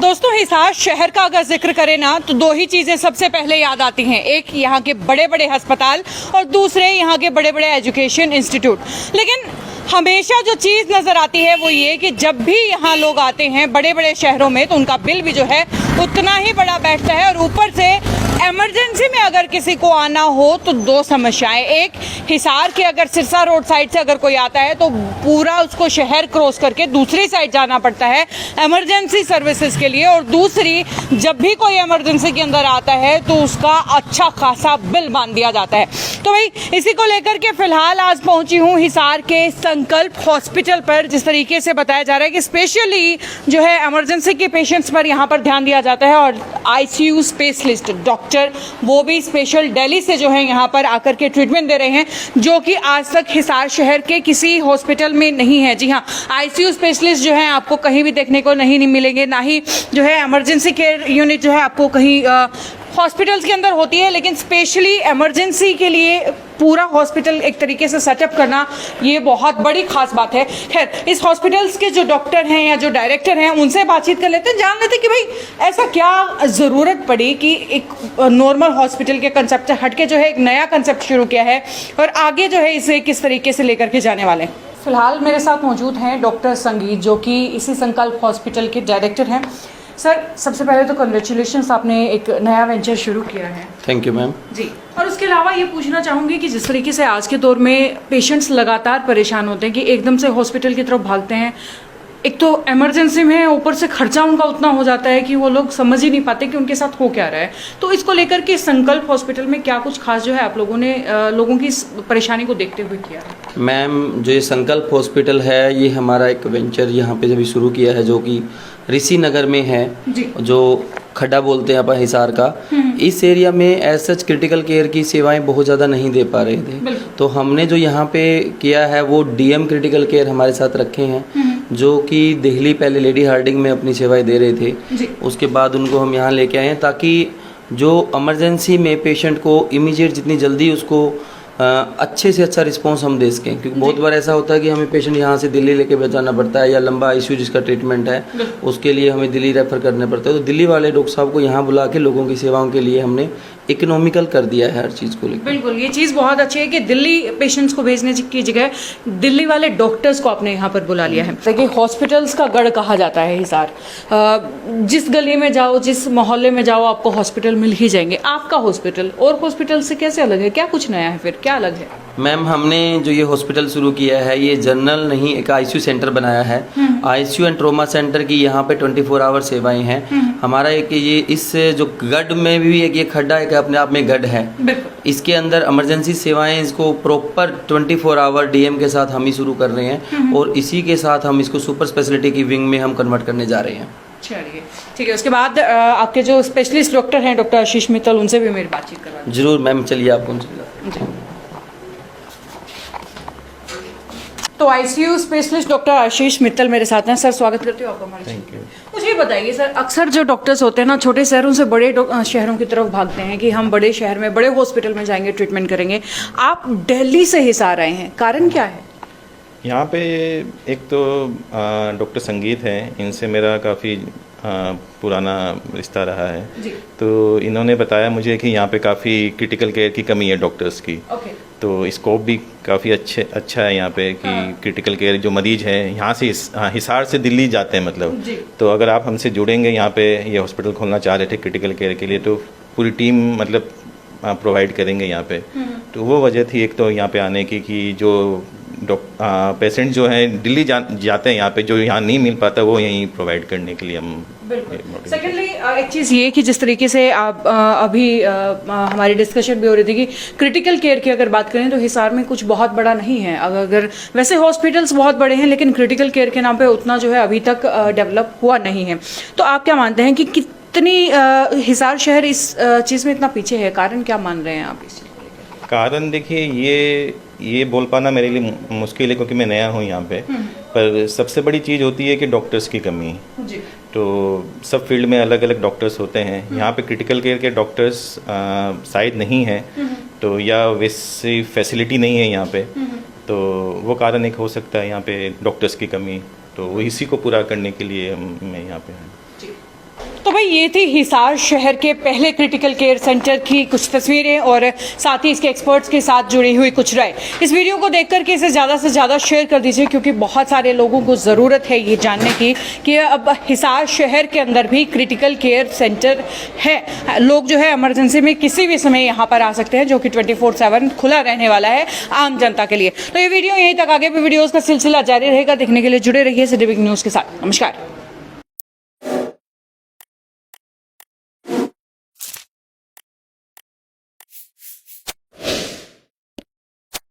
दोस्तों, हिसार शहर का अगर जिक्र करें ना तो दो ही चीज़ें सबसे पहले याद आती हैं। एक यहाँ के बड़े बड़े अस्पताल और दूसरे यहाँ के बड़े बड़े एजुकेशन इंस्टीट्यूट। लेकिन हमेशा जो चीज़ नज़र आती है वो ये कि जब भी यहाँ लोग आते हैं बड़े बड़े शहरों में तो उनका बिल भी जो है उतना ही बड़ा बैठता है। और ऊपर से इमरजेंसी में अगर किसी को आना हो तो दो समस्याएं, एक हिसार के अगर सिरसा रोड साइड से अगर कोई आता है तो पूरा उसको शहर क्रॉस करके दूसरी साइड जाना पड़ता है इमरजेंसी सर्विसेज के लिए, और दूसरी जब भी कोई इमरजेंसी के अंदर आता है तो उसका अच्छा खासा बिल बांध दिया जाता है। तो भाई इसी को लेकर के फिलहाल आज पहुंची हूँ हिसार के संकल्प हॉस्पिटल पर। जिस तरीके से बताया जा रहा है कि स्पेशली जो है इमरजेंसी के पेशेंट्स पर यहाँ पर ध्यान दिया जाता है, और आईसीयू स्पेशलिस्ट डॉक्टर वो भी स्पेशल दिल्ली से जो है यहाँ पर आकर के ट्रीटमेंट दे रहे हैं, जो कि आज तक हिसार शहर के किसी हॉस्पिटल में नहीं है। जी हाँ, आईसीयू स्पेशलिस्ट जो है आपको कहीं भी देखने को नहीं मिलेंगे, ना ही जो है इमरजेंसी केयर यूनिट जो है आपको कहीं हॉस्पिटल्स के अंदर होती है, लेकिन स्पेशली इमरजेंसी के लिए पूरा हॉस्पिटल एक तरीके से सेटअप करना ये बहुत बड़ी खास बात है। खैर, इस हॉस्पिटल्स के जो डॉक्टर हैं या जो डायरेक्टर हैं उनसे बातचीत कर लेते हैं, जान लेते हैं कि भाई ऐसा क्या ज़रूरत पड़ी कि एक नॉर्मल हॉस्पिटल के कंसेप्ट से हटके जो है एक नया कंसेप्ट शुरू किया है और आगे जो है इसे किस तरीके से लेकर के जाने वाले हैं। फिलहाल मेरे साथ मौजूद हैं डॉक्टर संगीत, जो कि इसी संकल्प हॉस्पिटल के डायरेक्टर हैं। सर, सबसे पहले तो कंग्रेचुलेशंस, आपने एक नया वेंचर शुरू किया है। थैंक यू मैम जी। और उसके अलावा ये पूछना चाहूँगी कि जिस तरीके से आज के दौर में पेशेंट्स लगातार परेशान होते हैं कि एकदम से हॉस्पिटल की तरफ भागते हैं, एक तो इमरजेंसी में ऊपर से खर्चा उनका उतना हो जाता है कि वो लोग समझ ही नहीं पाते कि उनके साथ हो क्या रहा है। तो इसको लेकर के संकल्प हॉस्पिटल में क्या कुछ खास जो है आप लोगों ने लोगों की इस परेशानी को देखते हुए किया है? मैम, जो ये संकल्प हॉस्पिटल है ये हमारा एक वेंचर यहाँ पे जब शुरू किया है, जो कि ऋषि नगर में है, जो खड्डा बोलते हैं अपन हिसार का। इस एरिया में एज सच क्रिटिकल केयर की सेवाएं बहुत ज़्यादा नहीं दे पा रहे थे, तो हमने जो यहाँ पे किया है वो डीएम क्रिटिकल केयर हमारे साथ रखे हैं, जो कि दिल्ली पहले लेडी हार्डिंग में अपनी सेवाएं दे रहे थे। उसके बाद उनको हम यहाँ लेके आए हैं ताकि जो इमरजेंसी में पेशेंट को इमीडिएट जितनी जल्दी उसको अच्छे से अच्छा रिस्पांस हम दे सकें, क्योंकि बहुत बार ऐसा होता है कि हमें पेशेंट यहाँ से दिल्ली लेके जाना पड़ता है, या लंबा आईसीयू जिसका ट्रीटमेंट है उसके लिए हमें दिल्ली रेफर करने पड़ता है। तो दिल्ली वाले डॉक्टर साहब को यहाँ बुला के लोगों की सेवाओं के लिए हमने इकोनॉमिकल कर दिया है हर चीज़ को लेकर। बिल्कुल, ये चीज़ बहुत अच्छी है कि दिल्ली पेशेंट्स को भेजने की जगह दिल्ली वाले डॉक्टर्स को आपने यहाँ पर बुला लिया है। देखिए, हॉस्पिटल्स का गढ़ कहा जाता है हिसार। जिस गली में जाओ, जिस मोहल्ले में जाओ, आपको हॉस्पिटल मिल ही जाएंगे। आपका हॉस्पिटल और हॉस्पिटल से कैसे अलग है? क्या कुछ नया है, फिर क्या अलग है? मैम, हमने जो ये हॉस्पिटल शुरू किया है ये जनरल नहीं, एक आईसीयू सेंटर बनाया है। आईसीयू एंड ट्रॉमा सेंटर की यहाँ पे 24 आवर सेवाएं हैं। हमारा एक ये इस जो गढ़ में भी एक ये खड्डा एक अपने आप में गढ़ है, इसके अंदर इमरजेंसी सेवाएं इसको प्रॉपर 24 आवर डीएम के साथ हम ही शुरू कर रहे हैं, और इसी के साथ हम इसको सुपर स्पेशलिटी की विंग में हम कन्वर्ट करने जा रहे हैं। चलिए, ठीक है। उसके बाद आपके जो स्पेशलिस्ट डॉक्टर हैं डॉक्टर आशीष मित्तल, उनसे भी मेरी बातचीत करवा। जरूर मैम, चलिए आपको उनसे। तो आईसीयू स्पेशलिस्ट डॉक्टर आशीष मित्तल मेरे साथ हैं। सर, स्वागत करती हूँ आपका हमारे। Thank you. मुझे ये बताइए सर, अक्सर जो डॉक्टर्स होते हैं ना छोटे शहरों से बड़े शहरों की तरफ भागते हैं कि हम बड़े शहर में बड़े हॉस्पिटल में जाएंगे, ट्रीटमेंट करेंगे। आप दिल्ली से हिसार आए हैं, कारण क्या है? यहाँ पे एक तो डॉक्टर संगीत हैं, इनसे मेरा काफ़ी पुराना रिश्ता रहा है जी। तो इन्होंने बताया मुझे कि यहाँ पे काफ़ी क्रिटिकल केयर की कमी है डॉक्टर्स की। तो स्कोप भी काफ़ी अच्छा है यहाँ पे कि क्रिटिकल केयर जो मरीज हैं यहाँ से हिसार से दिल्ली जाते हैं मतलब। तो अगर आप हमसे जुड़ेंगे, यहाँ पे ये हॉस्पिटल खोलना चाह रहे थे क्रिटिकल केयर के लिए, तो पूरी टीम मतलब प्रोवाइड करेंगे यहाँ पे। तो वो वजह थी एक तो यहाँ पे आने की कि जो पेशेंट जो हैं दिल्ली जाते हैं यहाँ पे, जो यहाँ नहीं मिल पाता वो यहीं प्रोवाइड करने के लिए हम। सेकेंडली, एक चीज़ ये कि जिस तरीके से आप अभी हमारी डिस्कशन भी हो रही थी कि क्रिटिकल केयर की अगर बात करें तो हिसार में कुछ बहुत बड़ा नहीं है। अगर वैसे हॉस्पिटल्स बहुत बड़े हैं, लेकिन क्रिटिकल केयर के नाम पे उतना जो है अभी तक डेवलप हुआ नहीं है। तो आप क्या मानते हैं कि कितनी हिसार शहर इस चीज़ में इतना पीछे है? कारण क्या मान रहे हैं आप इस चीज़ को लेकर? कारण देखिए, ये बोल पाना मेरे लिए मुश्किल है क्योंकि मैं नया हूँ यहाँ पे। पर सबसे बड़ी चीज़ होती है कि डॉक्टर्स की कमी जी। तो सब फील्ड में अलग अलग डॉक्टर्स होते हैं, यहाँ पे क्रिटिकल केयर के डॉक्टर्स शायद नहीं हैं, तो या वैसी फैसिलिटी नहीं है यहाँ पे, तो वो कारण एक हो सकता है यहाँ पे डॉक्टर्स की कमी। तो इसी को पूरा करने के लिए मैं यहाँ पे हूँ। भाई ये थी हिसार शहर के पहले क्रिटिकल केयर सेंटर की कुछ तस्वीरें और साथ ही इसके एक्सपर्ट्स के साथ जुड़ी हुई कुछ राय। इस वीडियो को देख करके इसे ज़्यादा से ज़्यादा शेयर कर दीजिए, क्योंकि बहुत सारे लोगों को ज़रूरत है ये जानने की कि अब हिसार शहर के अंदर भी क्रिटिकल केयर सेंटर है। लोग जो है इमरजेंसी में किसी भी समय यहाँ पर आ सकते हैं, जो कि 24/7 खुला रहने वाला है आम जनता के लिए। तो ये वीडियो यहीं तक, आगे भी वीडियोज़ का सिलसिला जारी रहेगा। देखने के लिए जुड़े रहिए सिटी बिग न्यूज़ के साथ। नमस्कार।